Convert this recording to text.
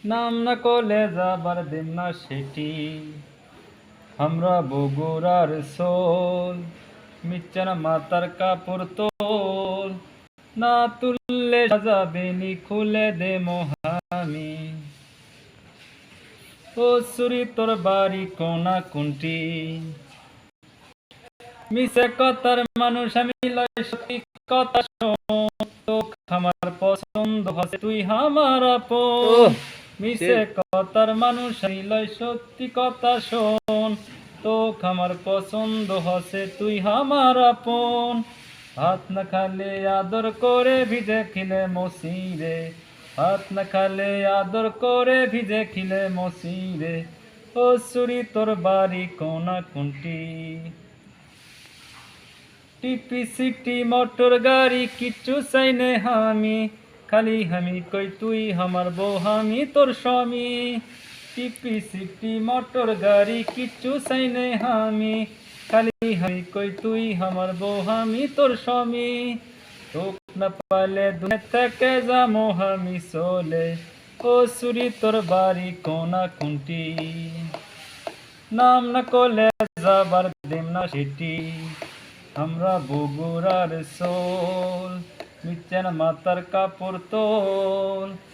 নাম না করলে যাবার দিন না সেটি আমরা বগুড়ার সোল মিচ্ছার মাতার কাপড় তোল না তুললে সাজাবেনি খুলে দে মোহামি ও সুরি তোর বাড়ি কোনা কোনটি মিশে কথার মানুষ আমি লয় সত্যি কথা শোন তো আমার পছন্দ হচ্ছে তুই আমার আপন মিশে কথার মানুষ আমি লয় সত্যি কথা শোন তো আমার পছন্দ হচ্ছে তুই আমার আপন হাত না খালে আদর করে ভিজে খিলে মসিরে হাত না খালে আদর করে ভিজে খিলে মসিরে ও সুরি তোর বাড়ি কোনা কোনটি টিপি সিটি মোটর গাড়ি কিচ্ছু চাই নে আমি খালি আমি কই তুই আমার বউ আমি তোর স্বামী টিপি সিটি মোটর গাড়ি কিচ্ছু চাই নে আমি খালি আমি কই তুই আমার বউ আমি তোর স্বামী তোক না পালে দুনিয়া থেকে যামো আমি চলে ও সুরি তোর বাড়ি কোনা কোনটি নাম না করলে যাবার দিন না সেটি আমরা বগুড়ার সোল মিচ্ছেন মাতার কাপড় তোল